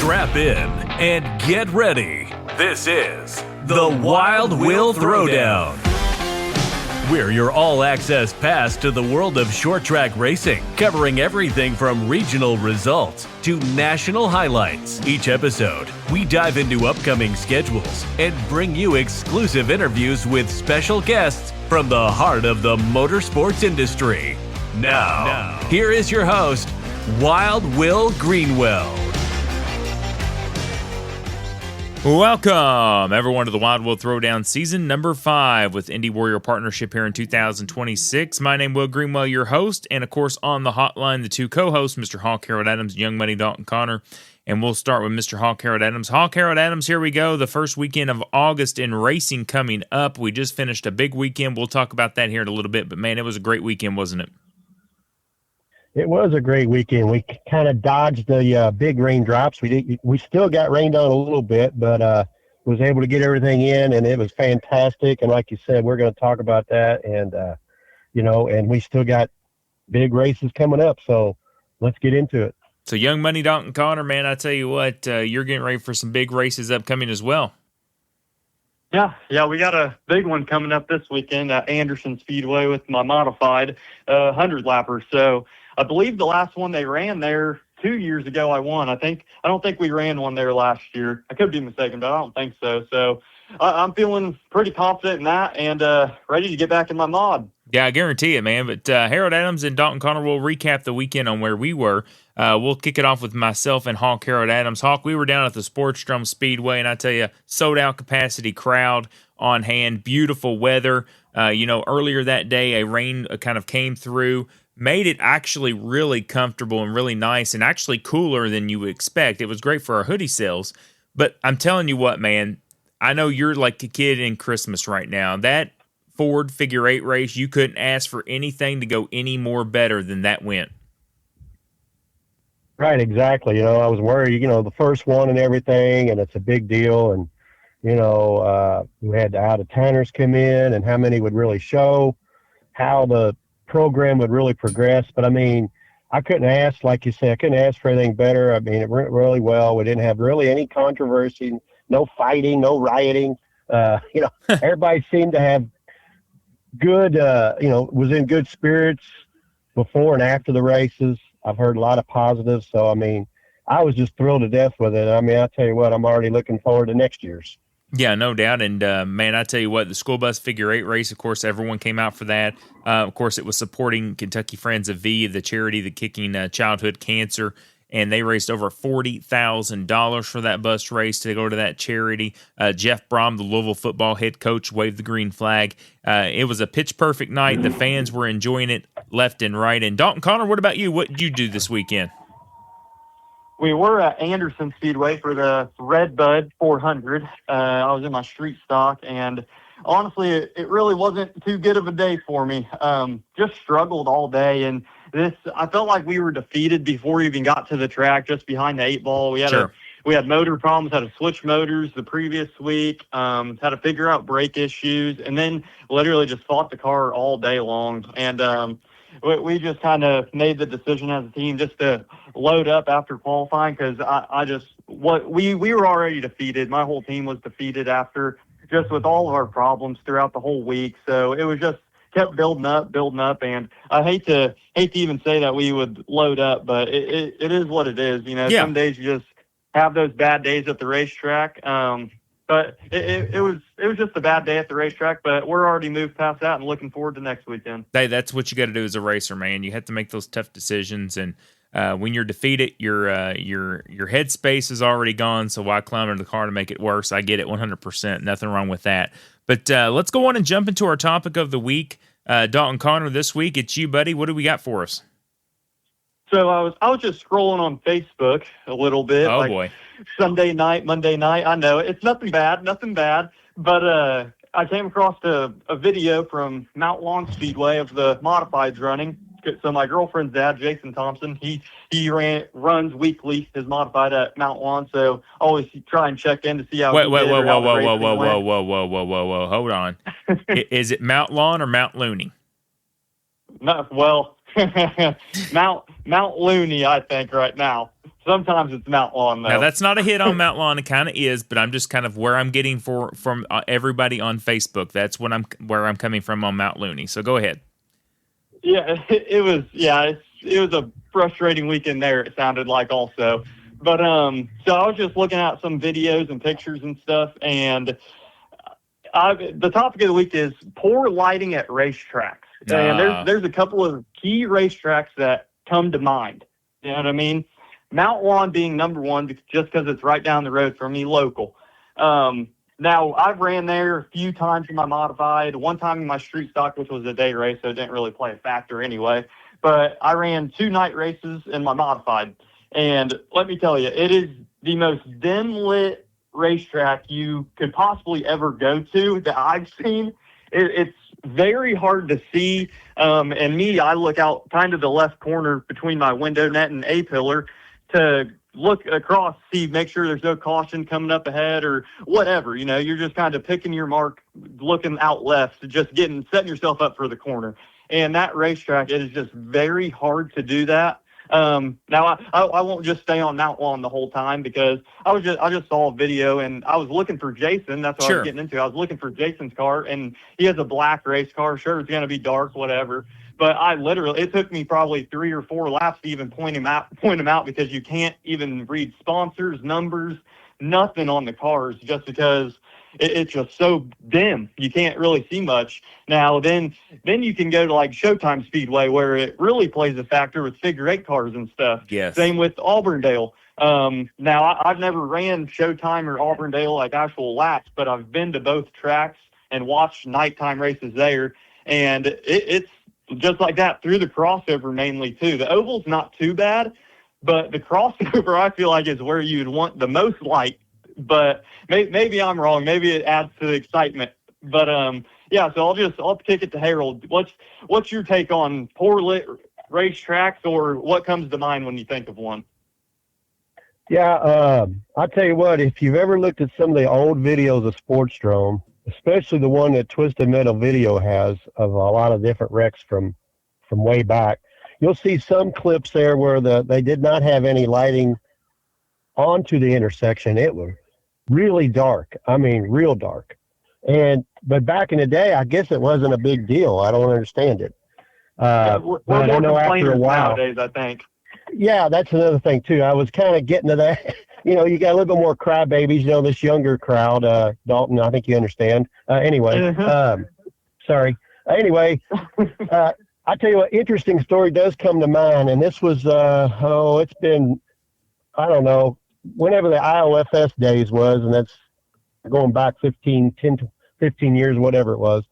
Strap in and get ready. This is the Wild Will Throwdown. We're your all-access pass to the world of short track racing, covering everything from regional results to national highlights. Each episode, we dive into upcoming schedules and bring you exclusive interviews with special guests from the heart of the motorsports industry. Now, here is your host, Wild Will Greenwell. Welcome, everyone, to the Wild Will Throwdown Season number 5 with Indy Warrior Partnership here in 2026. My name is Will Greenwell, your host, and of course on the hotline, the two co-hosts, Mr. Hawk Harold Adams, Young Money Dalton Connor, and we'll start with Mr. Hawk Harold Adams. Hawk Harold Adams, here we go. The first weekend of August in racing coming up. We just finished a big weekend. We'll talk about that here in a little bit, but man, it was a great weekend, wasn't it? It was a great weekend. We kind of dodged the big raindrops. We still got rained on a little bit, but was able to get everything in, and it was fantastic. And like you said, we're going to talk about that, and and we still got big races coming up. So let's get into it. So Young Money Dalton Connor, man, I tell you what, you're getting ready for some big races upcoming as well. Yeah, we got a big one coming up this weekend at Anderson Speedway with my modified 100-lapper. So I believe the last one they ran there 2 years ago, I won. I don't think we ran one there last year. I could be mistaken, but I don't think so. So I'm feeling pretty confident in that and ready to get back in my mod. Yeah, I guarantee it, man. But Harold Adams and Dalton Connor will recap the weekend on where we were. We'll kick it off with myself and Hawk Harold Adams. Hawk, we were down at the Sports Drum Speedway, and I tell you, sold-out capacity crowd on hand, beautiful weather. Earlier that day, a rain kind of came through, made it actually really comfortable and really nice and actually cooler than you would expect. It was great for our hoodie sales. But I'm telling you what, man, I know you're like a kid in Christmas right now. That Ford Figure 8 race, you couldn't ask for anything to go any more better than that went. Right, exactly. I was worried, the first one and everything, and it's a big deal. And, we had the out-of-towners come in and how many would really show, how the program would really progress. But, I couldn't ask, like you said, I couldn't ask for anything better. It went really well. We didn't have really any controversy, no fighting, no rioting. Everybody seemed to have good, was in good spirits before and after the races. I've heard a lot of positives. So, I was just thrilled to death with it. I tell you what, I'm already looking forward to next year's. Yeah, no doubt. And, man, I tell you what, the school bus Figure 8 race, of course, everyone came out for that. Of course, it was supporting Kentucky Friends of V, the charity that kicking childhood cancer. And they raised over $40,000 for that bus race to go to that charity. Jeff Brom, the Louisville football head coach, waved the green flag. It was a pitch-perfect night. The fans were enjoying it left and right. And Dalton Connor, what about you? What did you do this weekend? We were at Anderson Speedway for the Red Bud 400. I was in my street stock, and honestly, it really wasn't too good of a day for me. Just struggled all day, and I felt like we were defeated before we even got to the track, just behind the 8-ball. We had motor problems, had to switch motors the previous week, had to figure out brake issues, and then literally just fought the car all day long. And we just kind of made the decision as a team just to load up after qualifying, because we were already defeated. My whole team was defeated after, just with all of our problems throughout the whole week. So it was just kept building up, and I hate to even say that we would load up, but it is what it is. Some days you just have those bad days at the racetrack. But it was just a bad day at the racetrack, but we're already moved past that and looking forward to next weekend. Hey, that's what you got to do as a racer, man. You have to make those tough decisions, and when you're defeated, your headspace is already gone, so why climb into the car to make it worse? I get it 100%. Nothing wrong with that. But let's go on and jump into our topic of the week. Dalton Connor, this week, it's you, buddy. What do we got for us? So I was just scrolling on Facebook a little bit. Oh, boy. Sunday night, Monday night. I know it's nothing bad. But I came across a video from Mount Lawn Speedway of the modifieds running. So my girlfriend's dad, Jason Thompson, he runs weekly his modified at Mount Lawn. So I always try and check in to see how. Whoa! Hold on. Is it Mount Lawn or Mount Looney? Mount Looney, I think, right now. sometimes it's Mount Lawn, though. Now, that's not a hit on Mount Lawn. It kind of is, but I'm just kind of where I'm getting from everybody on Facebook. That's where I'm coming from on Mount Looney. So go ahead. Yeah, it was. Yeah, it was a frustrating weekend there. It sounded like also, but so I was just looking at some videos and pictures and stuff, and the topic of the week is poor lighting at racetracks. And there's a couple of key racetracks that come to mind. You know what I mean? Mount Lawn being number one, just because it's right down the road from me, local. Now, I've ran there a few times in my modified, one time in my street stock, which was a day race, so it didn't really play a factor anyway. But I ran 2 night races in my modified. And let me tell you, it is the most dim lit racetrack you could possibly ever go to that I've seen. It's very hard to see. And me, I look out kind of the left corner between my window net and A-pillar to look across, make sure there's no caution coming up ahead or whatever. You know, you're just kind of picking your mark, looking out left, just setting yourself up for the corner. And that racetrack, it is just very hard to do that. Now I won't just stay on Mount Lawn the whole time, because I just saw a video and I was looking for Jason. That's what I was getting into. I was looking for Jason's car, and he has a black race car. Sure, it's going to be dark, whatever. But it took me probably 3 or 4 laps to even point him out, because you can't even read sponsors, numbers, nothing on the cars, just because it's just so dim. You can't really see much. Now, then you can go to like Showtime Speedway, where it really plays a factor with figure 8 cars and stuff. Yes. Same with Auburndale. Now, I've never ran Showtime or Auburndale like actual laps, but I've been to both tracks and watched nighttime races there. And it's just like that through the crossover mainly too. The oval's not too bad, but the crossover I feel like is where you'd want the most light. But maybe I'm wrong. Maybe it adds to the excitement. But yeah. So I'll kick it to Harold. What's your take on poor lit racetracks, or what comes to mind when you think of one? Yeah, I'll tell you what. If you've ever looked at some of the old videos of Sportsdrome, especially the one that Twisted Metal Video has of a lot of different wrecks from way back, you'll see some clips there where they did not have any lighting onto the intersection. It was really dark. I mean, real dark. But back in the day, I guess it wasn't a big deal. I don't understand it. We're but I know after a while, nowadays, I think. Yeah, that's another thing too. I was kind of getting to that. You know, you got a little bit more crybabies. You know, this younger crowd. Dalton, I think you understand. Anyway, sorry. Anyway, I tell you what, interesting story does come to mind, and this was it's been, I don't know, whenever the IOFS days was, and that's going back 10 to 15 years, whatever it was.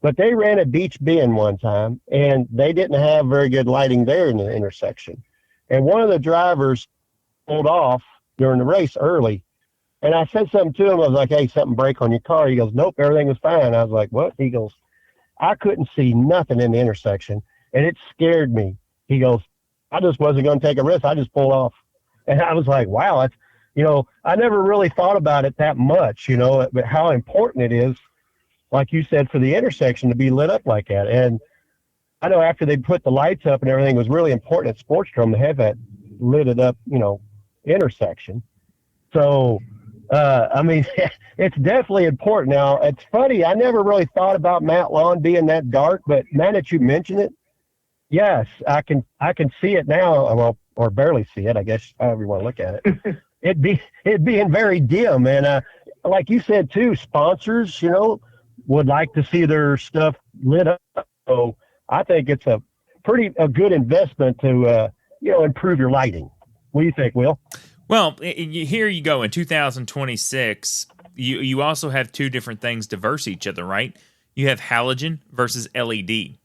But they ran at Beach Bend one time, and they didn't have very good lighting there in the intersection. And one of the drivers pulled off during the race early. And I said something to him. I was like, hey, something break on your car? He goes, nope, everything was fine. I was like, what? He goes, I couldn't see nothing in the intersection, and it scared me. He goes, I just wasn't going to take a risk. I just pulled off. And I was like, wow, that's, you know, I never really thought about it that much, you know, but how important it is, like you said, for the intersection to be lit up like that. And I know after they put the lights up and everything, it was really important at Sportsdrome to have that lit up, you know, intersection. So, I mean, it's definitely important. Now, it's funny, I never really thought about Mount Lawn being that dark, but now that you mention it, yes, I can see it now, well, or barely see it, I guess, however you want to look at it. It being very dim. And like you said, too, sponsors, you know, would like to see their stuff lit up. So I think it's a good investment to, you know, improve your lighting. What do you think, Will? Well, here you go. In 2026, you also have two different things diverse each other, right? You have halogen versus LED.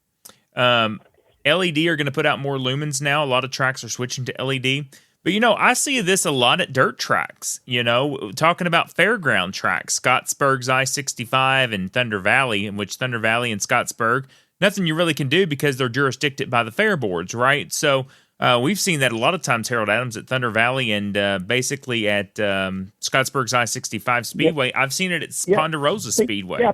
LED are going to put out more lumens now. A lot of tracks are switching to LED. But, you know, I see this a lot at dirt tracks, you know, talking about fairground tracks, Scottsburg's I-65 and Thunder Valley, in which Thunder Valley and Scottsburg, nothing you really can do because they're jurisdicted by the fair boards, right? So we've seen that a lot of times, Harold Adams, at Thunder Valley and basically at Scottsburg's I-65 Speedway. Yep. I've seen it at Ponderosa Speedway. Yeah.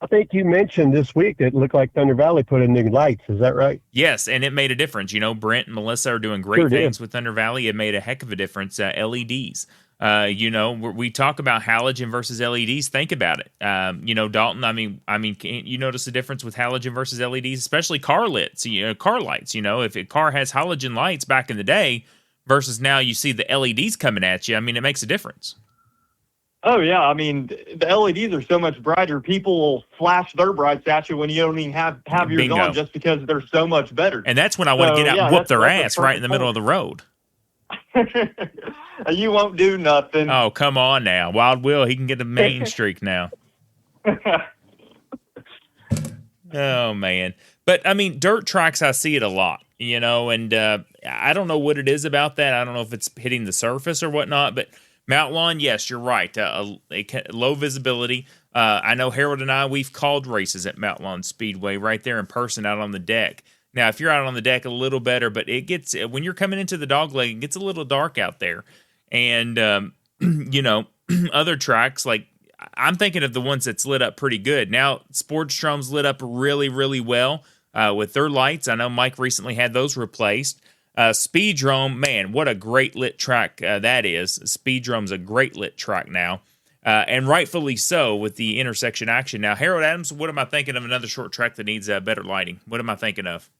I think you mentioned this week that it looked like Thunder Valley put in new lights. Is that right? Yes, and it made a difference. You know, Brent and Melissa are doing great things with Thunder Valley. It made a heck of a difference. LEDs. You know, we talk about halogen versus LEDs. Think about it. You know, Dalton. I mean, can you notice the difference with halogen versus LEDs, especially car lights? Car lights. You know, if a car has halogen lights back in the day versus now, you see the LEDs coming at you. I mean, it makes a difference. Oh, yeah. I mean, the LEDs are so much brighter. People will flash their brights at you when you don't even have yours Bingo. on just because they're so much better. And that's when I want to get out and whoop their ass right in the middle of the road. You won't do nothing. Oh, come on now. Wild Will, he can get a main streak now. Oh, man. But, I mean, dirt tracks, I see it a lot, you know, and I don't know what it is about that. I don't know if it's hitting the surface or whatnot, but Mount Lawn, yes, you're right. Low visibility. I know Harold and I, we've called races at Mount Lawn Speedway right there in person out on the deck. Now, if you're out on the deck, a little better, but it gets, when you're coming into the dog leg, it gets a little dark out there. And, you know, other tracks, like I'm thinking of the ones that's lit up pretty good. Now, Sportstrom's lit up really, really well with their lights. I know Mike recently had those replaced. Speedrome, man, what a great lit track that is. Speedrome's a great lit track now, and rightfully so with the intersection action. Now, Harold Adams, what am I thinking of another short track that needs better lighting? What am I thinking of?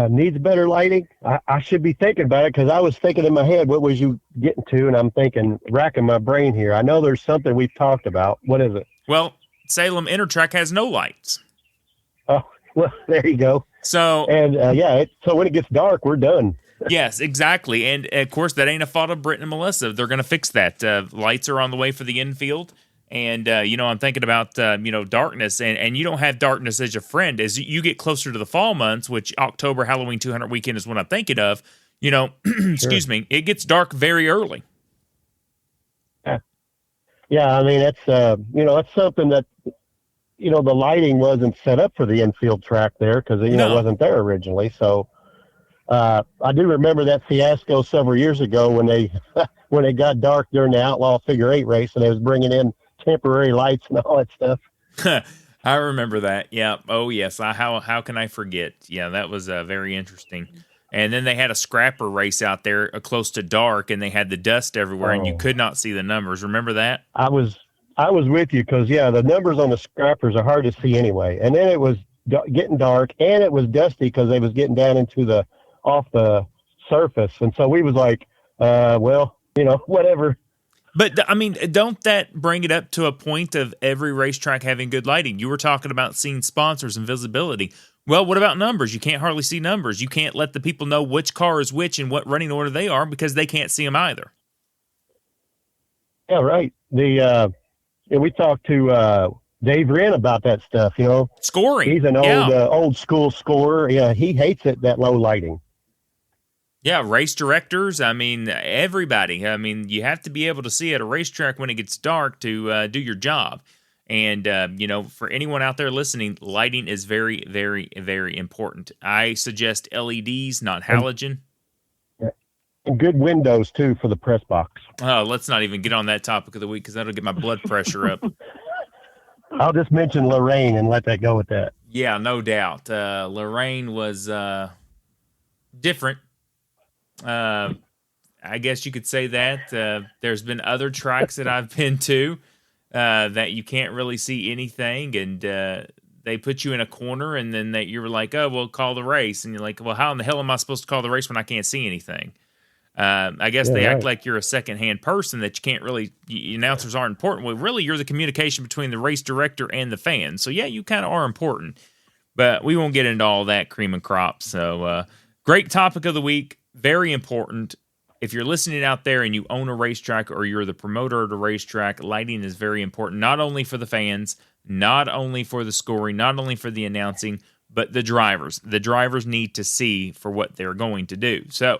Needs better lighting? I should be thinking about it because I was thinking in my head, what was you getting to? And I'm thinking, racking my brain here. I know there's something we've talked about. What is it? Well, Salem Intertrack has no lights. Oh, well, there you go. So and so when it gets dark, we're done. Yes, exactly. And of course, that ain't a fault of Britt and Melissa. They're going to fix that. Lights are on the way for the infield. And, you know, I'm thinking about, you know, darkness. And you don't have darkness as your friend. As you get closer to the fall months, which October Halloween 200 weekend is what I'm thinking of, you know, excuse me, it gets dark very early. Yeah, I mean, that's, you know, that's something that, you know, the lighting wasn't set up for the infield track there because, you know, it wasn't there originally. So I do remember that fiasco several years ago when they got dark during the Outlaw Figure 8 race and they was bringing in temporary lights and all that stuff. I remember that. Yeah. Oh, yes. How can I forget? Yeah, that was very interesting. And then they had a scrapper race out there close to dark, and they had the dust everywhere, and you could not see the numbers. Remember that? I was with you because, yeah, the numbers on the scrappers are hard to see anyway. And then it was getting dark, and it was dusty because they was getting down into off the surface. And so we was like, well, you know, whatever. But, I mean, don't that bring it up to a point of every racetrack having good lighting? You were talking about seeing sponsors and visibility. Well, what about numbers? You can't hardly see numbers. You can't let the people know which car is which and what running order they are because they can't see them either. Yeah, right. We talked to Dave Wren about that stuff, you know. Scoring. He's an old school scorer. Yeah, he hates it, that low lighting. Yeah, race directors, I mean, everybody. I mean, you have to be able to see at a racetrack when it gets dark to do your job. And, you know, for anyone out there listening, lighting is very, very, very important. I suggest LEDs, not halogen. And good windows, too, for the press box. Oh, let's not even get on that topic of the week because that'll get my blood pressure up. I'll just mention Lorraine and let that go with that. Yeah, no doubt. Lorraine was different. I guess you could say that. There's been other tracks that I've been to that you can't really see anything, and they put you in a corner, and then you were like, oh, well, call the race. And you're like, well, how in the hell am I supposed to call the race when I can't see anything? I guess they act like you're a secondhand person that you can't really, announcers aren't important. Well, really, you're the communication between the race director and the fans. So, yeah, you kind of are important. But we won't get into all that cream and crop. So, great topic of the week. Very important. If you're listening out there and you own a racetrack or you're the promoter of the racetrack, lighting is very important, not only for the fans, not only for the scoring, not only for the announcing, but the drivers. The drivers need to see for what they're going to do. So,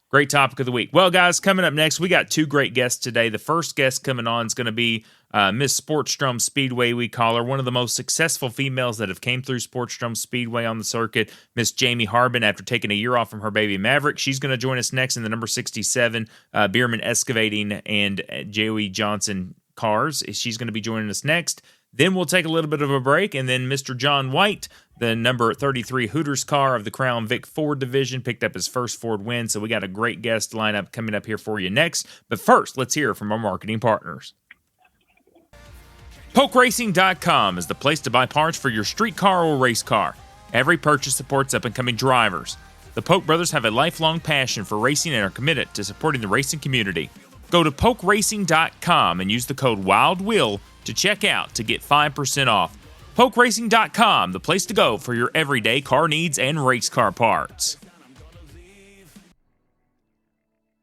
great topic of the week. Well, guys, coming up next, we got two great guests today. The first guest coming on is going to be Miss Sportstrom Speedway, we call her, one of the most successful females that have came through Sportstrom Speedway on the circuit, Miss Jamie Harbin, after taking a year off from her baby Maverick. She's going to join us next in the number 67 Bierman Excavating and Joey Johnson cars. She's going to be joining us next. Then we'll take a little bit of a break, and then Mr. John White, the number 33 Hooters car of the Crown Vic Ford division, picked up his first Ford win. So we got a great guest lineup coming up here for you next. But first, let's hear from our marketing partners. PolkRacing.com is the place to buy parts for your street car or race car. Every purchase supports up-and-coming drivers. The Polk brothers have a lifelong passion for racing and are committed to supporting the racing community. Go to PolkRacing.com and use the code WILDWILL to check out to get 5% off. PolkRacing.com, the place to go for your everyday car needs and race car parts.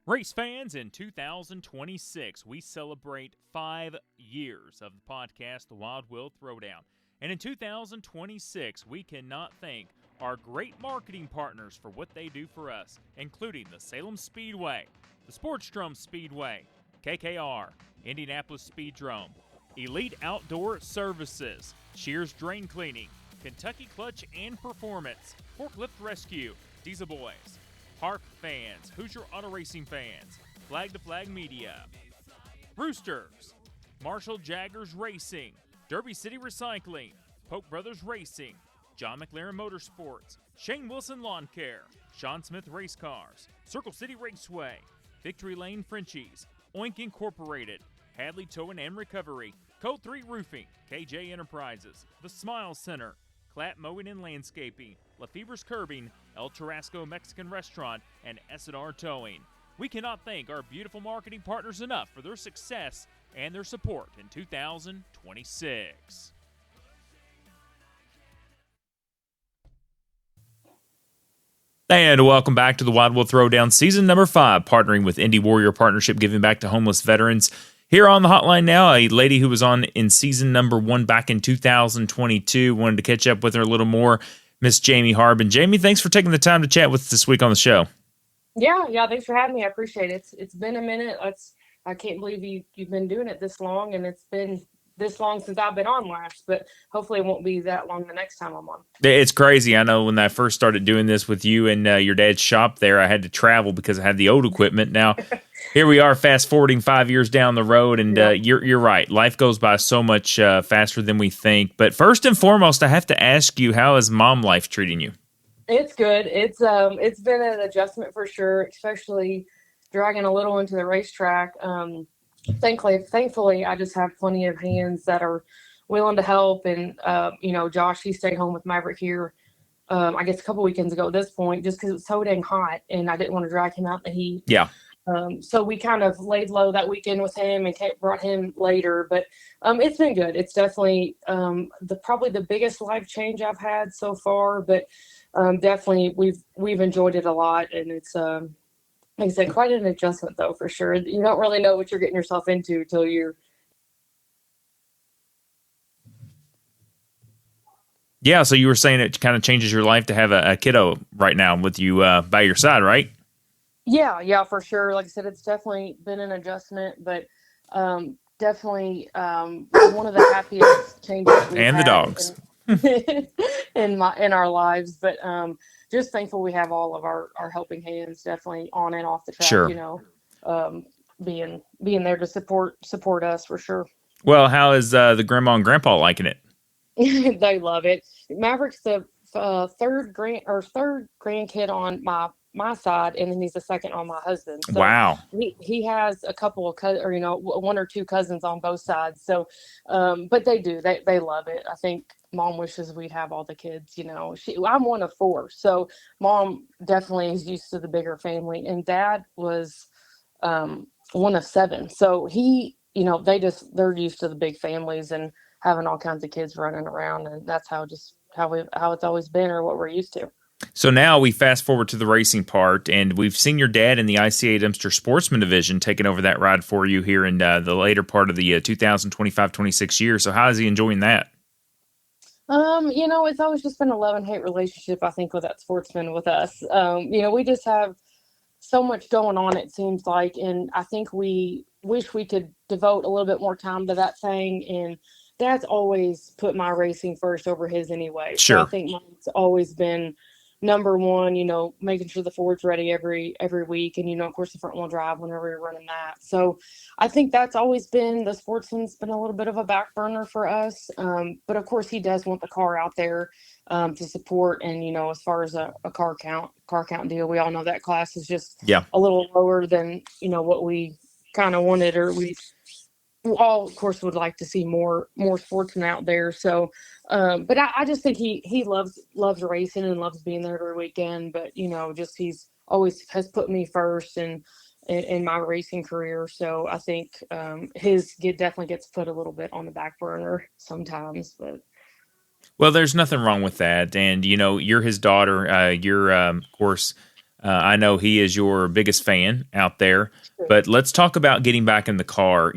Race fans, in 2026, we celebrate 5 years of the podcast, The Wild Will Throwdown. And in 2026, we cannot thank our great marketing partners for what they do for us, including the Salem Speedway, the Sportstrom Speedway, KKR, Indianapolis Speedrome, Elite Outdoor Services, Shears Drain Cleaning, Kentucky Clutch and Performance, Forklift Rescue, Diesel Boys, Harp fans, Hoosier Auto Racing fans, Flag to Flag Media, Roosters, Marshall Jaggers Racing, Derby City Recycling, Polk Brothers Racing, John McLaren Motorsports, Shane Wilson Lawn Care, Sean Smith Race Cars, Circle City Raceway, Victory Lane Frenchies, Oink Incorporated, Hadley Towing and Recovery, Code 3 Roofing, KJ Enterprises, The Smile Center, Clap Mowing and Landscaping, LaFever's Curbing, El Tarasco Mexican Restaurant, and S&R Towing. We cannot thank our beautiful marketing partners enough for their success and their support in 2026. And welcome back to the Wild Will Throwdown, season number 5, partnering with Indie Warrior Partnership, giving back to homeless veterans. Here on the hotline now, a lady who was on in season number 1 back in 2022. Wanted to catch up with her a little more, Miss Jamie Harbin. Jamie, thanks for taking the time to chat with us this week on the show. Yeah, thanks for having me. I appreciate it. It's been a minute. I can't believe you've been doing it this long, and it's been this long since I've been on last, but hopefully it won't be that long the next time I'm on. It's crazy. I know when I first started doing this with you and your dad's shop there, I had to travel because I had the old equipment. Now, here we are fast forwarding 5 years down the road, and you're right. Life goes by so much faster than we think. But first and foremost, I have to ask you, how is mom life treating you? It's good. It's been an adjustment for sure, especially dragging a little into the racetrack. Thankfully, I just have plenty of hands that are willing to help. And, Josh, he stayed home with Maverick here, I guess a couple weekends ago at this point, just because it was so dang hot and I didn't want to drag him out in the heat. Yeah. So we kind of laid low that weekend with him and brought him later. But it's been good. It's definitely probably the biggest life change I've had so far. But definitely we've enjoyed it a lot. And it's like I said, quite an adjustment, though, for sure. You don't really know what you're getting yourself into till you're. Yeah, so you were saying it kind of changes your life to have a kiddo right now with you by your side, right? Yeah, for sure. Like I said, it's definitely been an adjustment, but definitely one of the happiest changes we've and the had dogs in our lives. But just thankful we have all of our helping hands definitely on and off the track, sure. Being there to support us for sure. Well, how is the grandma and grandpa liking it? They love it. Maverick's the third grandkid on my side, and then he's the second on my husband. So wow. He has a couple of one or two cousins on both sides. So, but they love it. I think mom wishes we'd have all the kids. I'm one of 4, so mom definitely is used to the bigger family, and dad was one of 7. So they're used to the big families and having all kinds of kids running around, and that's how it's always been, or what we're used to. So now we fast forward to the racing part, and we've seen your dad in the ICA Dempster Sportsman Division taking over that ride for you here in the later part of the 2025-26 year. So how is he enjoying that? It's always just been a love-and-hate relationship, I think, with that sportsman with us. We just have so much going on, it seems like, and I think we wish we could devote a little bit more time to that thing, and Dad's always put my racing first over his anyway. Sure. So I think mine's always been number one, making sure the Ford's ready every week, and of course the front wheel drive whenever you're running that. So I think that's always been the sportsman's been a little bit of a back burner for us. But of course he does want the car out there to support, and as far as a car count deal, we all know that class is just a little lower than what we kind of wanted, or we all of course would like to see more sportsmen out there. So but I just think he loves racing and loves being there every weekend, but just he's always has put me first in my racing career. So I think definitely gets put a little bit on the back burner sometimes. But well, there's nothing wrong with that. And you're his daughter. You're of course I know he is your biggest fan out there. But let's talk about getting back in the car.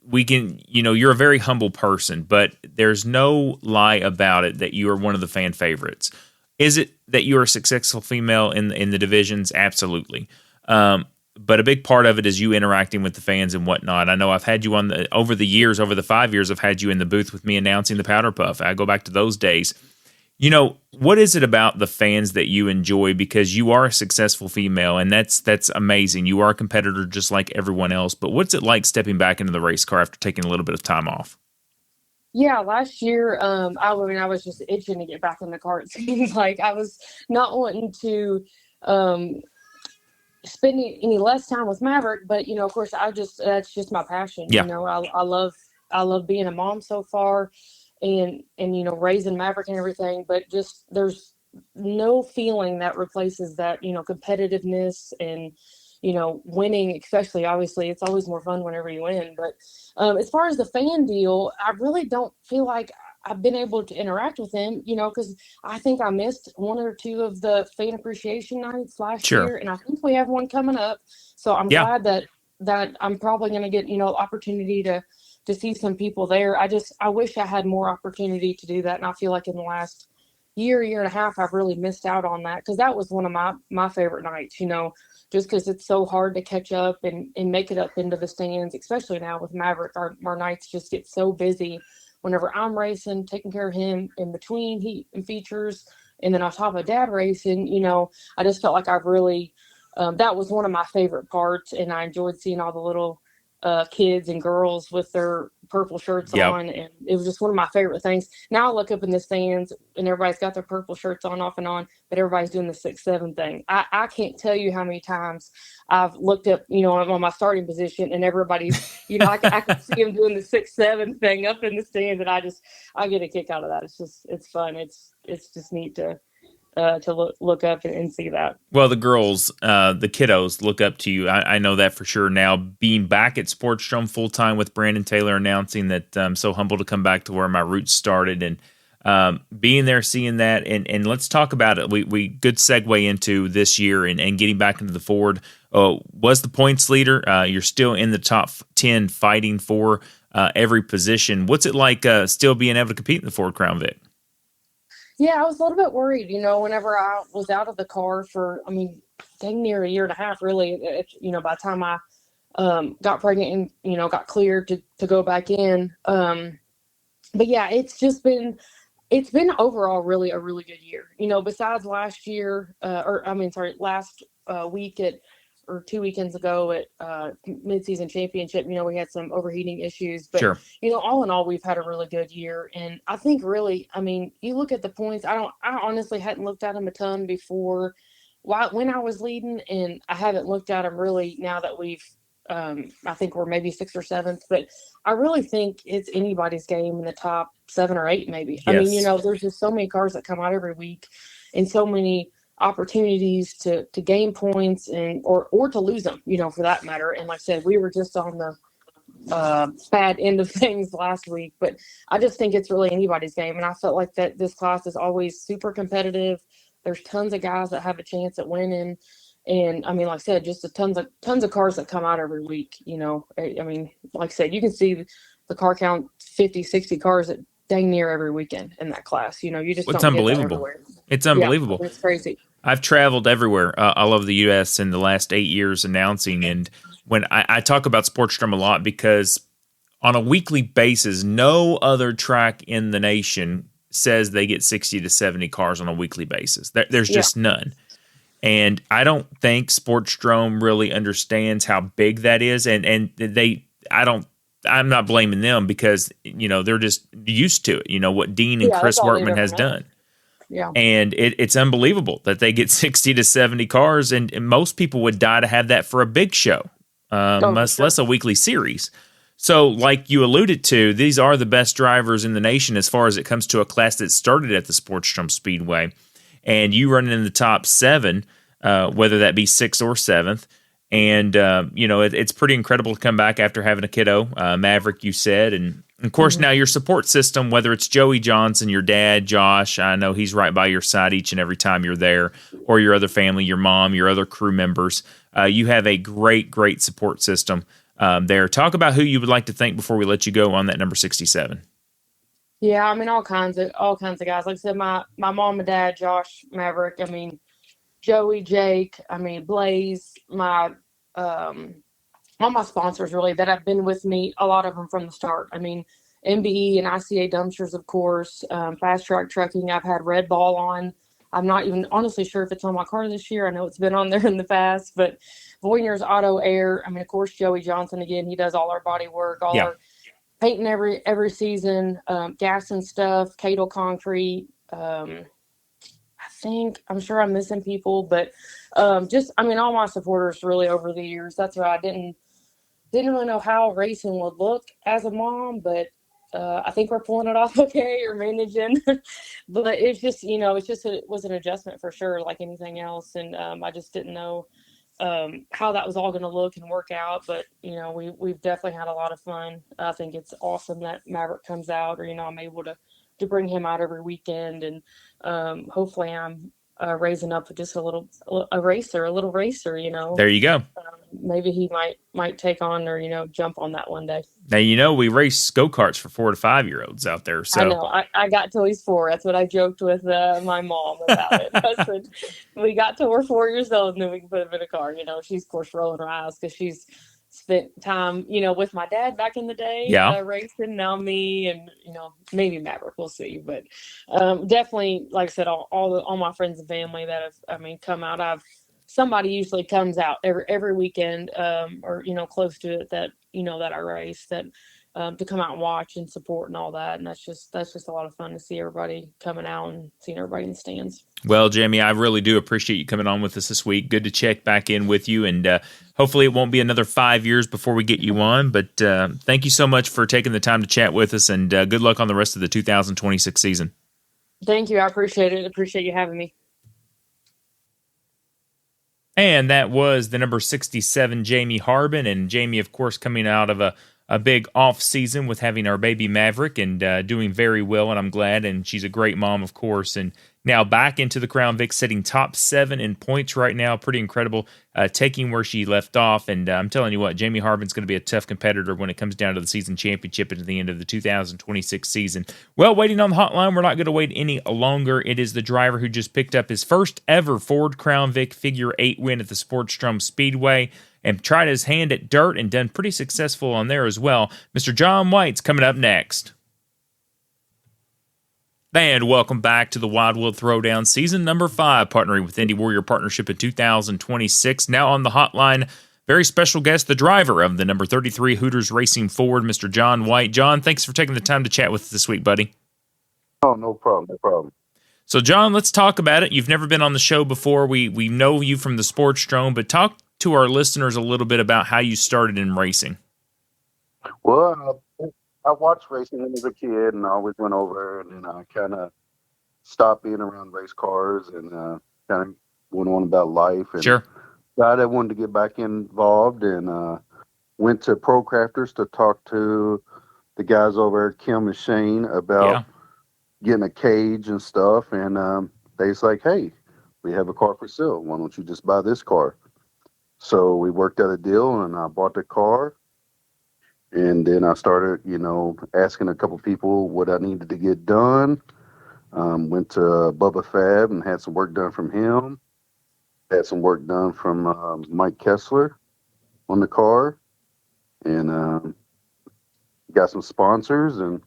We can, you're a very humble person, but there's no lie about it that you are one of the fan favorites. Is it that you're a successful female in the divisions? Absolutely. But a big part of it is you interacting with the fans and whatnot. I know I've had you over the 5 years, I've had you in the booth with me announcing the Powder Puff. I go back to those days. What is it about the fans that you enjoy? Because you are a successful female, and that's amazing. You are a competitor just like everyone else. But what's it like stepping back into the race car after taking a little bit of time off? Yeah, last year, I was just itching to get back in the car. It seems like I was not wanting to spend any less time with Maverick, but of course, that's just my passion. Yeah. I love being a mom so far. And raising Maverick and everything, but just there's no feeling that replaces that, competitiveness and, winning, especially. Obviously it's always more fun whenever you win. But as far as the fan deal, I really don't feel like I've been able to interact with him, because I think I missed one or two of the fan appreciation nights last year, and I think we have one coming up. So I'm glad that I'm probably going to get, opportunity to see some people there. I wish I had more opportunity to do that. And I feel like in the last year and a half, I've really missed out on that, because that was one of my favorite nights, just because it's so hard to catch up and make it up into the stands, especially now with Maverick. Our nights just get so busy whenever I'm racing, taking care of him in between heat and features. And then on top of Dad racing, I just felt like I've really, that was one of my favorite parts. And I enjoyed seeing all the little kids and girls with their purple shirts on, and it was just one of my favorite things. Now I look up in the stands and everybody's got their purple shirts on off and on, but everybody's doing the 6-7 thing. I can't tell you how many times I've looked up, on my starting position, and everybody's, I can see them doing the 6-7 thing up in the stands, and I get a kick out of that. It's fun. It's just neat to look up and see that. Well, the girls, the kiddos look up to you. I know that for sure now. Being back at Sportstrom full time with Brandon Taylor announcing that I'm so humbled to come back to where my roots started, and being there, seeing that, and let's talk about it. We good segue into this year and getting back into the Ford. Was the points leader? You're still in the top 10 fighting for every position. What's it like still being able to compete in the Ford Crown Vic? Yeah, I was a little bit worried, whenever I was out of the car for, dang near a year and a half, really. By the time I got pregnant and, got cleared to go back in. But yeah, it's been overall really a really good year. Besides last year, last week or 2 weekends ago at midseason championship, we had some overheating issues, but sure. All in all, we've had a really good year. And I think really, you look at the points, I honestly hadn't looked at them a ton before when I was leading, and I haven't looked at them really now that we've I think we're maybe 6th or 7th, but I really think it's anybody's game in the top 7 or 8, maybe. Yes. There's just so many cars that come out every week, and so many opportunities to gain points or to lose them, for that matter. And like I said, we were just on the bad end of things last week, but I just think it's really anybody's game. And I felt like that this class is always super competitive. There's tons of guys that have a chance at winning. And like I said, just tons of cars that come out every week, like I said, you can see the car count, 50, 60 cars at dang near every weekend in that class. You just it's don't unbelievable. Get that everywhere. It's unbelievable. Yeah, it's crazy. I've traveled everywhere all over the U.S. in the last 8 years announcing, and when I talk about Sportstrom a lot, because on a weekly basis, no other track in the nation says they get 60 to 70 cars on a weekly basis. There's just none. And I don't think Sportsdrome really understands how big that is. And I'm not blaming them because, they're just used to it. What Dean and Chris Workman has done. Yeah. And it's unbelievable that they get 60 to 70 cars. And most people would die to have that for a big show, much less a weekly series. So like you alluded to, these are the best drivers in the nation as far as it comes to a class that started at the Sportstrom Speedway. And you running in the top 7, whether that be 6th or 7th. And, it's pretty incredible to come back after having a kiddo, Maverick, you said. And, of course, now your support system, whether it's Joey Johnson, your dad, Josh, I know he's right by your side each and every time you're there, or your other family, your mom, your other crew members. You have a great, great support system there. Talk about who you would like to thank before we let you go on that number 67. Yeah, I mean, all kinds of guys. Like I said, my mom and dad, Josh, Maverick, I mean, Joey, Jake, I mean, Blaze, all my sponsors really that have been with me, a lot of them from the start. I mean, MBE and ICA Dumpsters, of course, Fast Track Trucking. I've had Red Ball on. I'm not even honestly sure if it's on my car this year. I know it's been on there in the past, but Voyner's Auto Air. I mean, of course, Joey Johnson, again, he does all our body work, all our painting every season, gas and stuff, Cadle Concrete. I'm sure I'm missing people, but all my supporters really over the years. That's why I didn't really know how racing would look as a mom, but I think we're pulling it off okay, or managing. But it's just, it was an adjustment for sure, like anything else. And I just didn't know how that was all going to look and work out. But, we've definitely had a lot of fun. I think it's awesome that Maverick comes out, or, I'm able to bring him out every weekend. And hopefully I'm raising up just a little racer. There you go. Maybe he might take on or, jump on that one day. Now, we race go-karts for 4 to 5 year olds out there. So I know. I got till he's 4. That's what I joked with my mom about it. I said, we got till we're 4 years old and then we can put him in a car. She's of course rolling her eyes because she's spent time, with my dad back in the day, racing. Now me and maybe Maverick, we'll see. But definitely, like I said, all my friends and family that have come out. Somebody usually comes out every weekend, or close to it that that I race, that to come out and watch and support and all that. And that's just a lot of fun to see everybody coming out and seeing everybody in the stands. Well, Jamie, I really do appreciate you coming on with us this week. Good to check back in with you, and hopefully it won't be another 5 years before we get you on. But thank you so much for taking the time to chat with us, and good luck on the rest of the 2026 season. Thank you. I appreciate it. Appreciate you having me. And that was the number 67, Jamie Harbin. And Jamie, of course, coming out of a big off season with having our baby Maverick and doing very well, and I'm glad. And she's a great mom, of course. And now back into the Crown Vic, sitting top 7 in points right now. Pretty incredible, taking where she left off. And I'm telling you what, Jamie Harbin's going to be a tough competitor when it comes down to the season championship at the end of the 2026 season. Well, waiting on the hotline, we're not going to wait any longer. It is the driver who just picked up his first ever Ford Crown Vic Figure 8 win at the Sportstrom Speedway and tried his hand at dirt and done pretty successful on there as well. Mr. John White's coming up next. And welcome back to the Wild World Throwdown, season number 5, partnering with Indy Warrior Partnership in 2026. Now on the hotline, very special guest, the driver of the number 33 Hooters Racing Ford, Mr. John White. John, thanks for taking the time to chat with us this week, buddy. Oh, no problem. So, John, let's talk about it. You've never been on the show before. We know you from the Sportstrom, but talk to our listeners a little bit about how you started in racing. Well, I watched racing when I was a kid, and I always went over, and then I kind of stopped being around race cars and kind of went on about life. And Sure. I wanted to get back involved, and went to Pro Crafters to talk to the guys over at Kim and Shane about getting a cage and stuff. And they's like, hey, we have a car for sale. Why don't you just buy this car? So we worked out a deal, and I bought the car. And then I started, asking a couple people what I needed to get done. Went to Bubba Fab and had some work done from him. Had some work done from Mike Kessler on the car. And got some sponsors and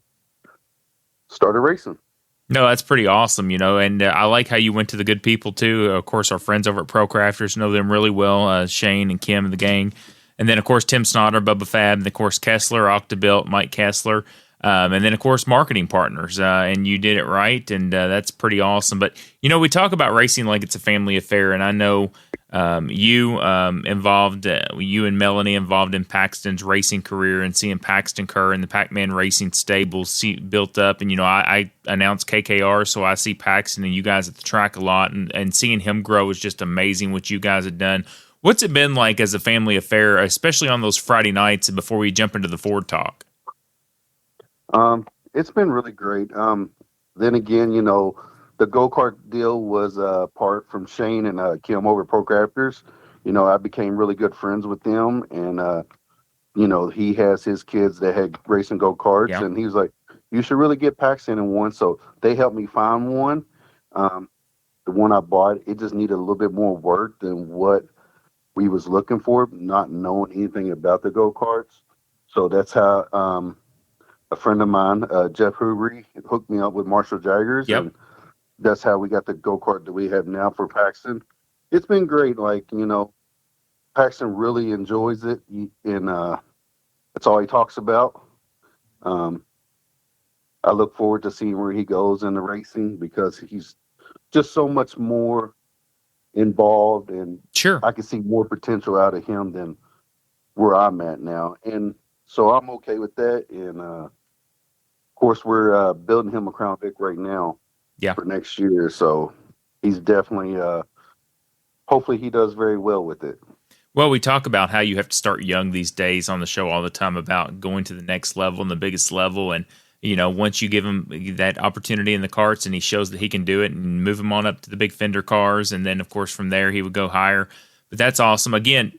started racing. No, that's pretty awesome, and I like how you went to the good people too. Of course, our friends over at Pro Crafters know them really well, Shane and Kim and the gang. And then, of course, Tim Snotter, Bubba Fab, and of course, Kessler, Octabuilt, Mike Kessler. And then, of course, marketing partners. And you did it right, and that's pretty awesome. But, we talk about racing like it's a family affair, and I know you and Melanie involved in Paxton's racing career and seeing Paxton Kerr and the Pac-Man Racing stables built up. And, I announced KKR, so I see Paxton and you guys at the track a lot, and seeing him grow is just amazing what you guys have done. What's it been like as a family affair, especially on those Friday nights before we jump into the Ford talk? It's been really great. Then again, the go-kart deal was part from Shane and Kim over at Pro Crafters. I became really good friends with them, and he has his kids that had racing go-karts, Yeah. and he was like, "You should really get Paxton in one." So they helped me find one. The one I bought, it just needed a little bit more work than what we was looking for, not knowing anything about the go-karts. So that's how a friend of mine, Jeff Hoovery, hooked me up with Marshall Jaggers. Yep. And that's how we got the go-kart that we have now for Paxton. It's been great. Paxton really enjoys it, and that's all he talks about. I look forward to seeing where he goes in the racing because he's just so much more involved, and Sure. I can see more potential out of him than where I'm at now. And so I'm okay with that. And of course, we're building him a Crown Vic right now for next year. So he's definitely, hopefully he does very well with it. Well, we talk about how you have to start young these days on the show all the time about going to the next level and the biggest level. And, once you give him that opportunity in the karts and he shows that he can do it, and move him on up to the big fender cars. And then, of course, from there, he would go higher. But that's awesome. Again,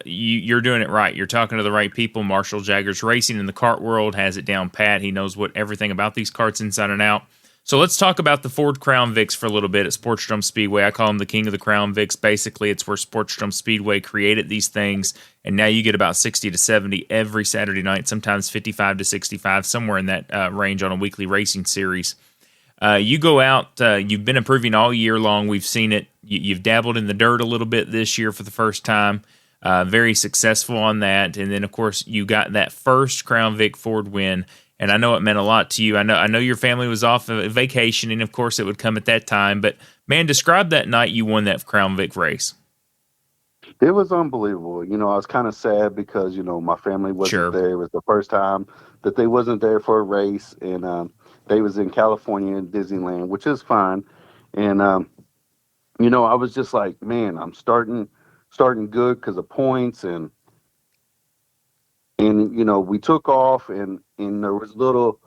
you're doing it right. You're talking to the right people. Marshall Jaggers Racing in the kart world has it down pat. He knows everything about these karts inside and out. So let's talk about the Ford Crown Vics for a little bit at Sportstrom Speedway. I call him the king of the Crown Vics. Basically, it's where Sportstrom Speedway created these things, and now you get about 60 to 70 every Saturday night, sometimes 55 to 65, somewhere in that range on a weekly racing series. You go out, you've been improving all year long. We've seen it. You've dabbled in the dirt a little bit this year for the first time. Very successful on that. And then, of course, you got that first Crown Vic Ford win. And I know it meant a lot to you. I know your family was off vacation, and of course it would come at that time. But man, describe that night you won that Crown Vic race. It was unbelievable. I was kind of sad because my family wasn't there. It was the first time that they wasn't there for a race, and they was in California in Disneyland, which is fine. And I was just like, man, I'm starting good because of points, and we took off, and there was little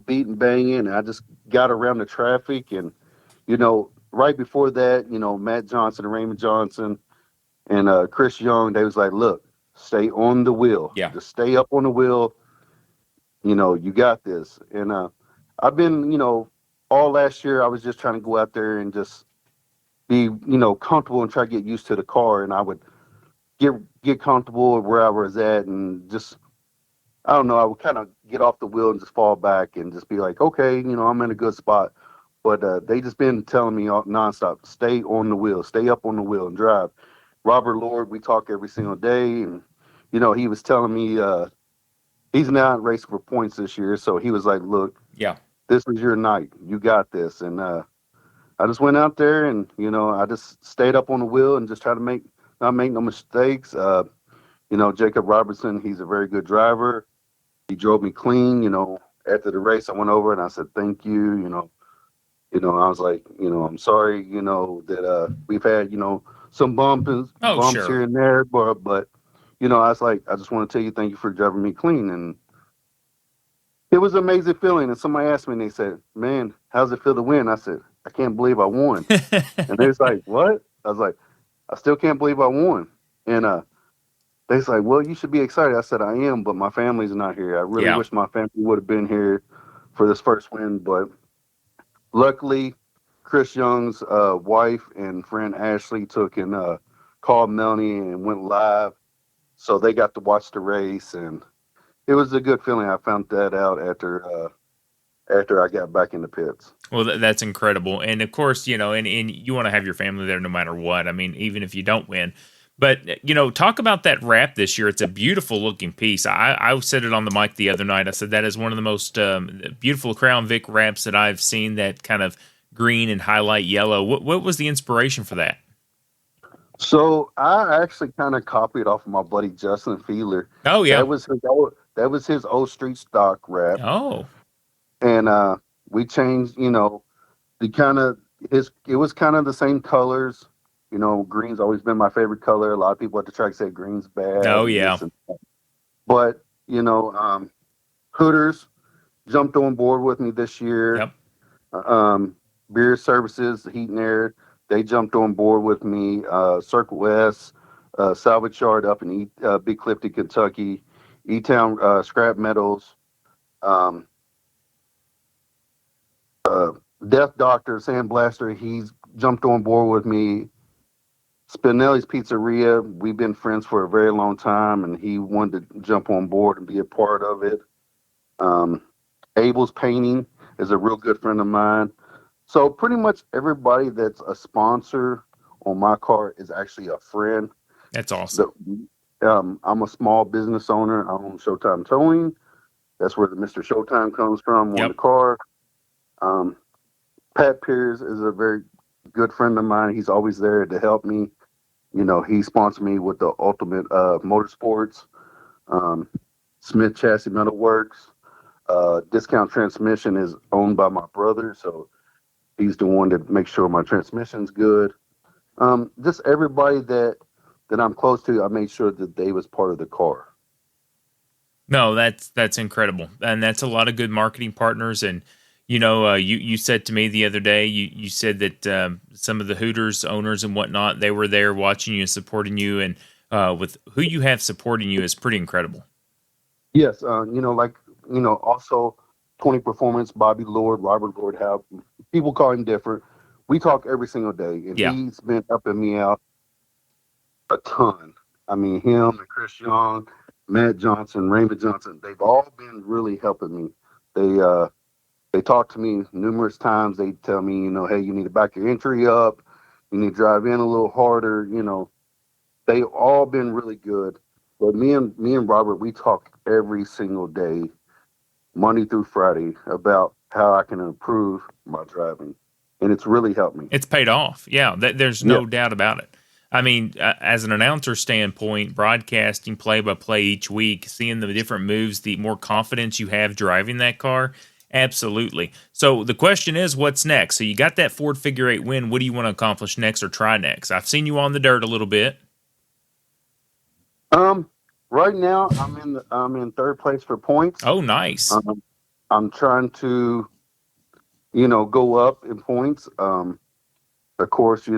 beat and banging, and I just got around the traffic, and right before that, Matt Johnson and Raymond Johnson and Chris Young, they was like, look, stay on the wheel. Yeah. Just stay up on the wheel. You got this. And I've been, all last year I was just trying to go out there and just be, comfortable and try to get used to the car, and I would get comfortable where I was at, and just, I don't know, I would kind of get off the wheel and just fall back and just be like, okay, I'm in a good spot. But they just been telling me nonstop, stay on the wheel, stay up on the wheel and drive. Robert Lord, we talk every single day, and he was telling me he's not racing for points this year, so he was like, look, this is your night, you got this. And I just went out there, and I just stayed up on the wheel and just tried to not make no mistakes. Jacob Robertson, he's a very good driver. He drove me clean. After the race, I went over and I said, thank you. I was like, I'm sorry, that we've had, some bumps here and there, but I was like, I just want to tell you, thank you for driving me clean. And it was an amazing feeling. And somebody asked me, and they said, man, how's it feel to win? I said, I can't believe I won. And they was like, what? I was like, I still can't believe I won. And they was like, well, you should be excited. I said, I am, but my family's not here. I really wish my family would have been here for this first win. But luckily, Chris Young's wife and friend Ashley took and called Melanie and went live. So they got to watch the race, and it was a good feeling. I found that out after after I got back in the pits. Well, that's incredible. And of course, and you want to have your family there no matter what. I mean, even if you don't win. But, talk about that wrap this year. It's a beautiful looking piece. I said it on the mic the other night. I said that is one of the most beautiful Crown Vic wraps that I've seen, that kind of green and highlight yellow. What was the inspiration for that? So I actually kind of copied off of my buddy Justin Fiedler. Oh, yeah. That was his old street stock wrap. Oh. And we changed, it was kind of the same colors. Green's always been my favorite color. A lot of people at the track say green's bad. Oh, yeah. But, Hooters jumped on board with me this year. Yep. Beer Services, Heat and Air, they jumped on board with me. Circle S, Salvage Yard up in Big Clifton, Kentucky, E-Town Scrap Metals, Death Doctor, Sam Blaster, he's jumped on board with me. Spinelli's Pizzeria, we've been friends for a very long time, and he wanted to jump on board and be a part of it. Abel's Painting is a real good friend of mine. So pretty much everybody that's a sponsor on my car is actually a friend. That's awesome. I'm a small business owner. I own Showtime Towing. That's where the Mr. Showtime comes from on the car. Pat Pierce is a very good friend of mine. He's always there to help me. He sponsored me with the Ultimate Motorsports, Smith Chassis Metal Works. Discount Transmission is owned by my brother, so he's the one that makes sure my transmission's good. Just everybody that I'm close to, I made sure that they was part of the car. No, that's incredible, and that's a lot of good marketing partners. And you said to me the other day, you said that some of the Hooters owners and whatnot, they were there watching you and supporting you, and with who you have supporting you is pretty incredible. Yes, also 20 Performance, Bobby Lord, Robert Lord, how people call him different. We talk every single day, and he's been helping me out a ton. I mean, him and Chris Young, Matt Johnson, Raymond Johnson, they've all been really helping me. They talk to me numerous times. They tell me, hey, you need to back your entry up. You need to drive in a little harder. They've all been really good. But me and Robert, we talk every single day, Monday through Friday, about how I can improve my driving. And it's really helped me. It's paid off. Yeah, there's no doubt about it. I mean, as an announcer standpoint, broadcasting play-by-play each week, seeing the different moves, the more confidence you have driving that car, absolutely. So the question is, what's next? So you got that Ford Figure 8 win. What do you want to accomplish next or try next? I've seen you on the dirt a little bit. Right now I'm in third place for points. Oh, nice. I'm trying to, go up in points. Of course,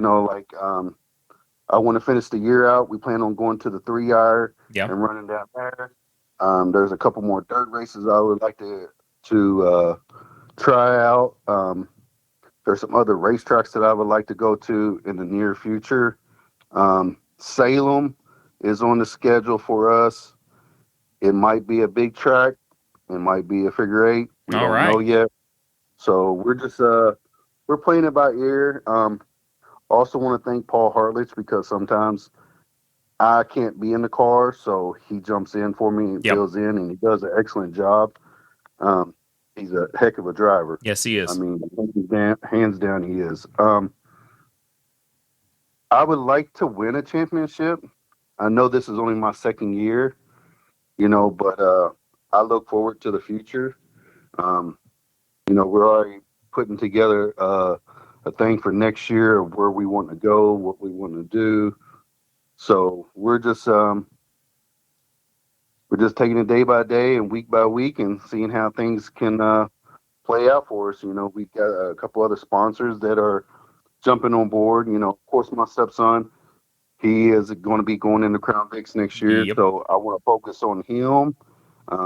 I want to finish the year out. We plan on going to the 3-iron and running down there. There's a couple more dirt races I would like to try out. There's some other racetracks that I would like to go to in the near future. Salem is on the schedule for us. It might be a big track. It might be a figure 8. We don't know yet. So we're just we're playing it by ear. Also want to thank Paul Hartlich, because sometimes I can't be in the car, so he jumps in for me and fills in, and he does an excellent job. He's a heck of a driver. Yes, he is. I mean, hands down, he is. I would like to win a championship. I know this is only my second year, but I look forward to the future. We're already putting together a thing for next year of where we want to go, what we want to do. So we're just taking it day by day and week by week and seeing how things can play out for us. We got a couple other sponsors that are jumping on board. Of course, my stepson, he is going to be going into Crown Vics next year. Yep. So I want to focus on him.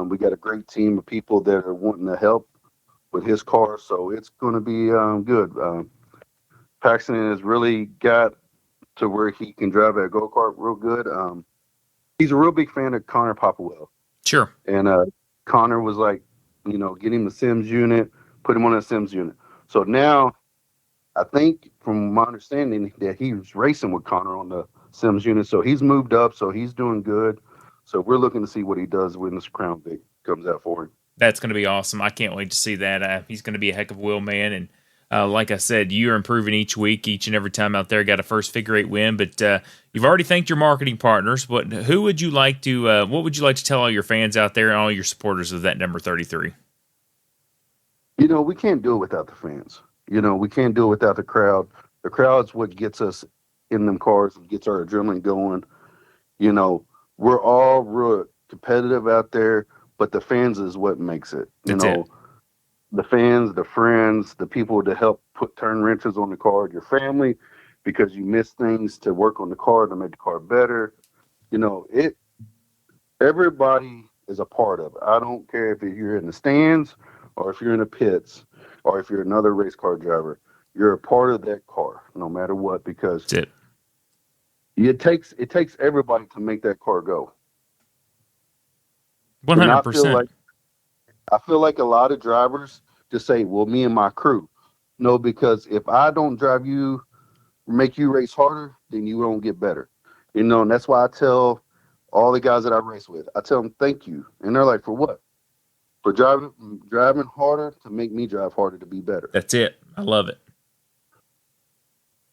We got a great team of people that are wanting to help with his car. So it's going to be good. Paxton has really got to where he can drive a go-kart real good. He's a real big fan of Connor Popwell. Sure. And Connor was like, get him the Sims unit, put him on a Sims unit. So now, I think from my understanding that he was racing with Connor on the Sims unit. So he's moved up. So he's doing good. So we're looking to see what he does when this Crown Vic comes out for him. That's going to be awesome. I can't wait to see that. He's going to be a heck of a wheel man. And like I said, you're improving each week, each and every time out there. Got a first figure eight win, but you've already thanked your marketing partners. But who would you like to? What would you like to tell all your fans out there and all your supporters of that number 33? We can't do it without the fans. We can't do it without the crowd. The crowd's what gets us in them cars and gets our adrenaline going. We're all real competitive out there, but the fans is what makes it. That's it. The fans, the friends, the people to help turn wrenches on the car, your family, because you miss things to work on the car to make the car better. Everybody is a part of it. I don't care if you're in the stands or if you're in the pits or if you're another race car driver. You're a part of that car, no matter what, because That's it. it takes everybody to make that car go. 100%. I feel like a lot of drivers just say, well, me and my crew. No, because if I don't drive you, make you race harder, then you don't get better. And that's why I tell all the guys that I race with, I tell them, thank you. And they're like, for what? For driving harder to make me drive harder to be better. That's it. I love it.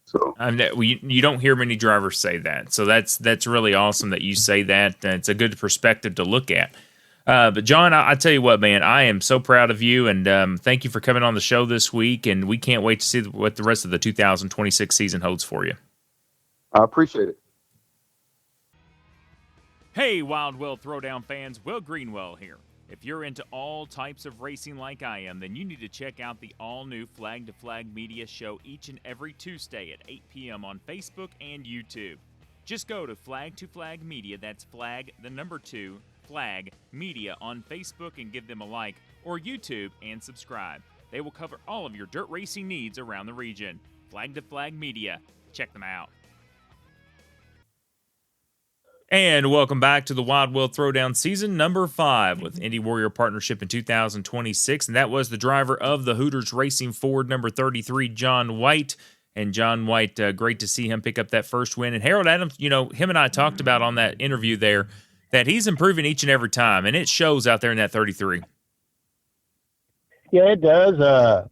So you don't hear many drivers say that. So that's really awesome that you say that. It's a good perspective to look at. But John, I tell you what, man, I am so proud of you, and thank you for coming on the show this week. And we can't wait to see what the rest of the 2026 season holds for you. I appreciate it. Hey, Wild Will Throwdown fans, Will Greenwell here. If you're into all types of racing like I am, then you need to check out the all-new Flag to Flag Media show each and every Tuesday at 8 p.m. on Facebook and YouTube. Just go to Flag to Flag Media, that's flag, the number 2, Flag Media on Facebook and give them a like, or YouTube and subscribe. They will cover all of your dirt racing needs around the region. Flag to Flag Media. Check them out. And welcome back to the Wild Will Throwdown season number 5 with Indy Warrior Partnership in 2026. And that was the driver of the Hooters Racing Ford number 33, John White. And John White, great to see him pick up that first win. And Harold Adams, him and I talked about on that interview there that he's improving each and every time. And it shows out there in that 33. Yeah, it does.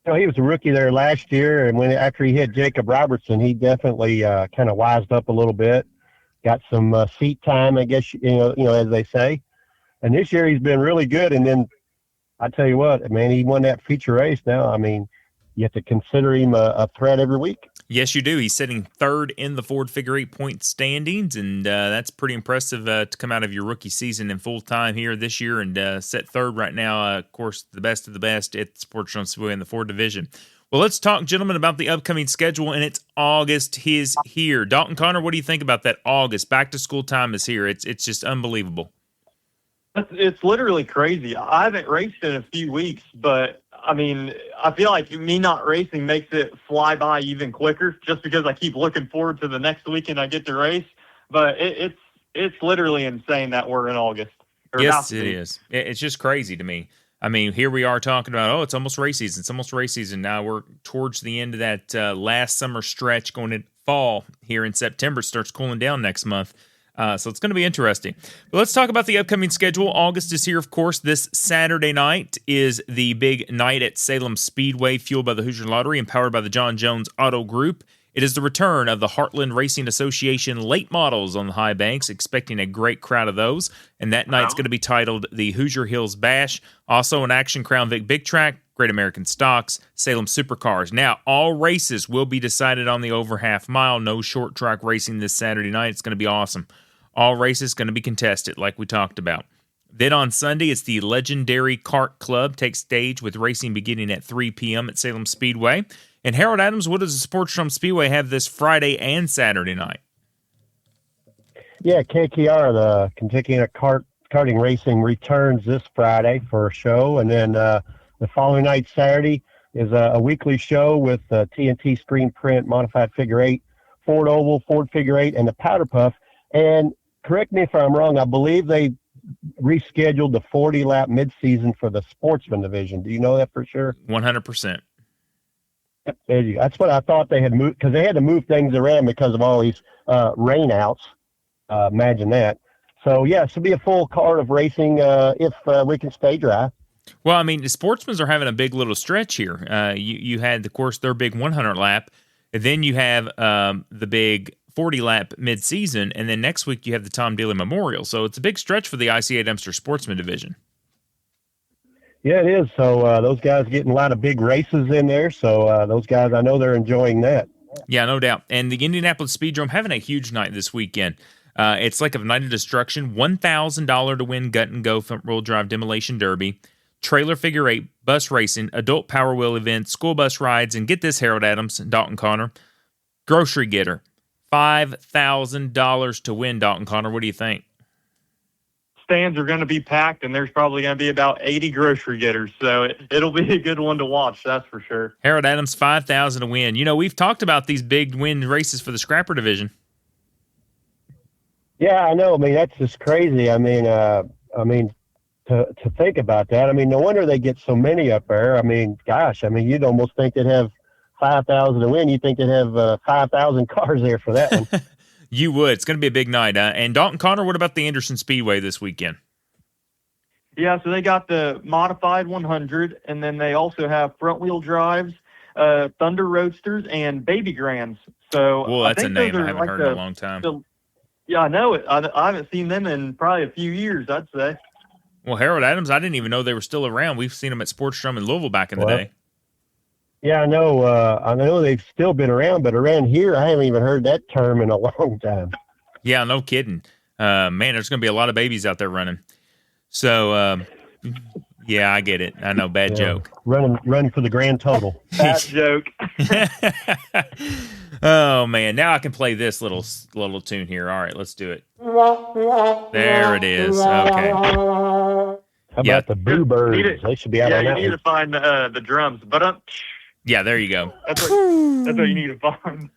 He was a rookie there last year. And after he hit Jacob Robertson, he definitely kind of wised up a little bit. Got some seat time, I guess, as they say. And this year he's been really good. And then I tell you what, man, he won that feature race now. I mean, you have to consider him a threat every week. Yes, you do. He's sitting third in the Ford figure 8 point standings, and that's pretty impressive to come out of your rookie season in full time here this year and set third right now. Of course, the best of the best at Sports Zone Speedway in the Ford division. Well, let's talk, gentlemen, about the upcoming schedule, and it's August is here. Dalton Connor, what do you think about that August? Back to school time is here. It's just unbelievable. It's literally crazy. I haven't raced in a few weeks, but, I mean, I feel like me not racing makes it fly by even quicker just because I keep looking forward to the next weekend I get to race. But it's literally insane that we're in August. Yes, it is. It's just crazy to me. I mean, here we are talking about, it's almost race season. It's almost race season. Now we're towards the end of that last summer stretch going into fall here in September. It starts cooling down next month. So it's going to be interesting. But let's talk about the upcoming schedule. August is here, of course. This Saturday night is the big night at Salem Speedway, fueled by the Hoosier Lottery and powered by the John Jones Auto Group. It is the return of the Heartland Racing Association late models on the high banks, expecting a great crowd of those. And that night's going to be titled the Hoosier Hills Bash. Also an Action Crown Vic Big Track, Great American Stocks, Salem Supercars. Now, all races will be decided on the over half mile. No short track racing this Saturday night. It's going to be awesome. All races going to be contested, like we talked about. Then on Sunday, it's the legendary Kart Club takes stage with racing beginning at 3 p.m. at Salem Speedway. And Harold Adams, what does the Sports Drum Speedway have this Friday and Saturday night? Yeah, KKR, the Kentucky Karting Racing, returns this Friday for a show. And then the following night, Saturday, is a weekly show with TNT Screen Print, Modified Figure 8, Ford Oval, Ford Figure 8, and the Powder Puff. And correct me if I'm wrong, I believe they rescheduled the 40-lap midseason for the sportsman division. Do you know that for sure? 100%. There you go. That's what I thought they had moved, because they had to move things around because of all these rainouts. Imagine that. So, yeah, it should be a full card of racing if we can stay dry. Well, I mean, the sportsmen are having a big little stretch here. You had, of course, their big 100 lap, and then you have the big 40 lap mid-season, and then next week you have the Tom Daly Memorial. So it's a big stretch for the ICA Dempster Sportsman division. Yeah, it is. So those guys getting a lot of big races in there. So those guys, I know they're enjoying that. Yeah, no doubt. And the Indianapolis Speedrome having a huge night this weekend. It's like a night of destruction. $1,000 to win gut and go front wheel drive demolition derby, trailer figure eight, bus racing, adult power wheel events, school bus rides, and get this, Harold Adams and Dalton Connor, grocery getter. $5,000 to win, Dalton Connor. What do you think? Stands are going to be packed, and there's probably going to be about 80 grocery getters. So it'll be a good one to watch, that's for sure. Harold Adams, $5,000 to win. You know, we've talked about these big win races for the scrapper division. Yeah, I know. I mean, that's just crazy. I mean, to think about that. I mean, no wonder they get so many up there. I mean, gosh, I mean, you'd almost think they'd have 5,000 to win. You'd think they'd have 5,000 cars there for that one. You would. It's going to be a big night. And Dalton Connor, what about the Anderson Speedway this weekend? Yeah, so they got the modified 100, and then they also have front-wheel drives, Thunder Roadsters, and Baby Grands. So well, that's a name I haven't heard in a long time. Yeah, I know it. I haven't seen them in probably a few years, I'd say. Well, Harold Adams, I didn't even know they were still around. We've seen them at Sportstrom in Louisville back in the day. Yeah, I know. I know they've still been around, but around here, I haven't even heard that term in a long time. Yeah, no kidding. Man, there's going to be a lot of babies out there running. So, yeah, I get it. I know, bad joke. Running for the grand total. Bad joke. Oh man, now I can play this little tune here. All right, let's do it. There it is. Okay. How about the Boo Birds? They should be out on that. Yeah, you need to find the drums. But yeah, there you go. That's what you need to find.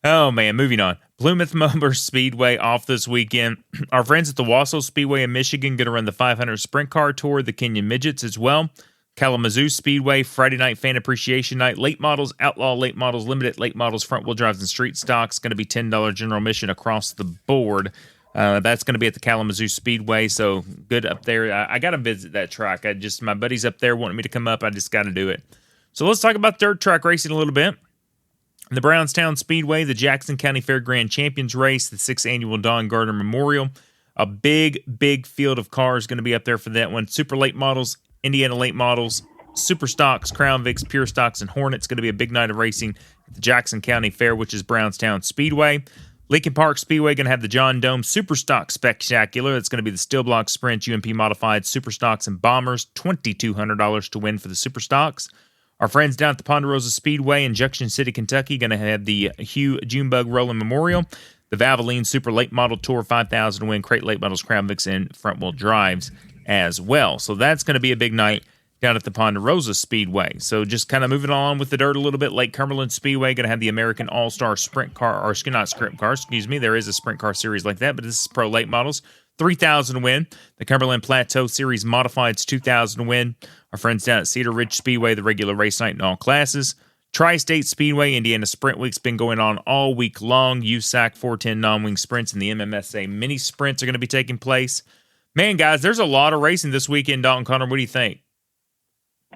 Oh man, moving on. Plymouth Motor Speedway off this weekend. Our friends at the Wausau Speedway in Michigan going to run the 500 Sprint Car Tour, the Kenyon Midgets as well. Kalamazoo Speedway, Friday night fan appreciation night, late models, outlaw late models, limited late models, front wheel drives, and street stocks. Going to be $10 general admission across the board. That's going to be at the Kalamazoo Speedway, so good up there. I got to visit that track. My buddies up there wanted me to come up. I just got to do it. So let's talk about dirt track racing a little bit. The Brownstown Speedway, the Jackson County Fair Grand Champions Race, the 6th annual Don Gardner Memorial. A big field of cars going to be up there for that one. Super late models, Indiana late models, super stocks, Crown Vics, pure stocks, and Hornets. Going to be a big night of racing at the Jackson County Fair, which is Brownstown Speedway. Lincoln Park Speedway going to have the John Dome Super Stock Spectacular. It's going to be the Steel Block Sprint, UMP Modified, Super Stocks, and Bombers. $2,200 to win for the Super Stocks. Our friends down at the Ponderosa Speedway in Junction City, Kentucky, going to have the Hugh Junebug Rolling Memorial, the Valvoline Super Late Model Tour 5,000 to win, crate late models, Crown Vics, and front wheel drives as well. So that's going to be a big night down at the Ponderosa Speedway. So just kind of moving on with the dirt a little bit, Lake Cumberland Speedway going to have the American All-Star Sprint Car, or not Sprint Car, excuse me. There is a Sprint Car series like that, but this is Pro Late Models. 3,000 to win. The Cumberland Plateau Series Modifieds, 2,000 to win. Our friends down at Cedar Ridge Speedway, the regular race night in all classes. Tri-State Speedway, Indiana Sprint Week's been going on all week long. USAC 410 non-wing sprints and the MMSA mini sprints are going to be taking place. Man, guys, there's a lot of racing this weekend. Dalton Connor, what do you think?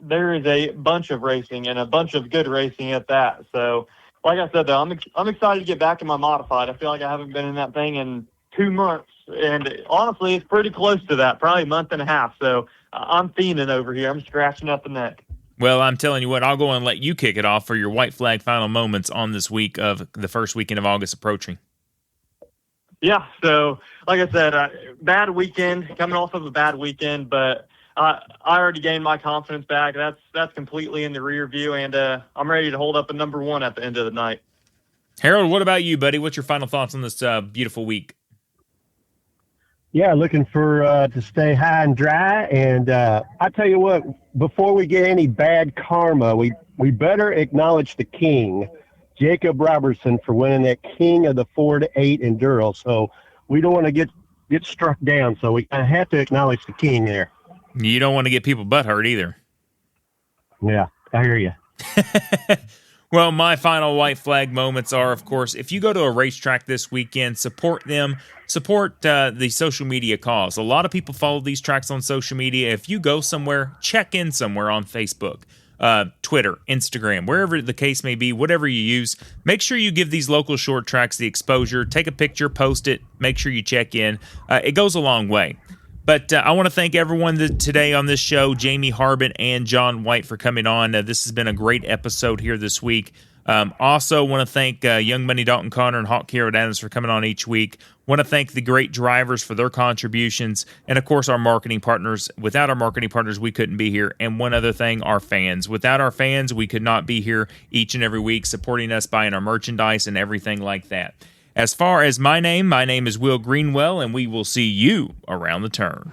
There is a bunch of racing and a bunch of good racing at that. So, like I said, though, I'm excited to get back in my modified. I feel like I haven't been in that thing in 2 months. And honestly, it's pretty close to that, probably a month and a half. So I'm fiending over here. I'm scratching up the neck. Well, I'm telling you what, I'll go and let you kick it off for your white flag final moments on this week of the first weekend of August approaching. Yeah, so like I said, bad weekend, coming off of a bad weekend, but I already gained my confidence back. That's completely in the rear view, and I'm ready to hold up a number one at the end of the night. Harold, what about you, buddy? What's your final thoughts on this beautiful week? Yeah, looking for to stay high and dry. And I tell you what, before we get any bad karma, we better acknowledge the king, Jacob Robertson, for winning that King of the 4-8 Enduro. So we don't want to get get struck down. So I have to acknowledge the king there. You don't want to get people butt hurt either. Yeah, I hear you. Well, my final white flag moments are, of course, if you go to a racetrack this weekend, support them. Support the social media cause. A lot of people follow these tracks on social media. If you go somewhere, check in somewhere on Facebook, Twitter, Instagram, wherever the case may be, whatever you use. Make sure you give these local short tracks the exposure. Take a picture, post it. Make sure you check in. It goes a long way. But I want to thank everyone today on this show, Jamie Harbin and John White, for coming on. This has been a great episode here this week. Also want to thank Young Money Dalton Connor and Hawk Harold Adams for coming on each week. Want to thank the great drivers for their contributions. And, of course, our marketing partners. Without our marketing partners, we couldn't be here. And one other thing, our fans. Without our fans, we could not be here each and every week supporting us, buying our merchandise and everything like that. As far as my name is Will Greenwell, and we will see you around the turn.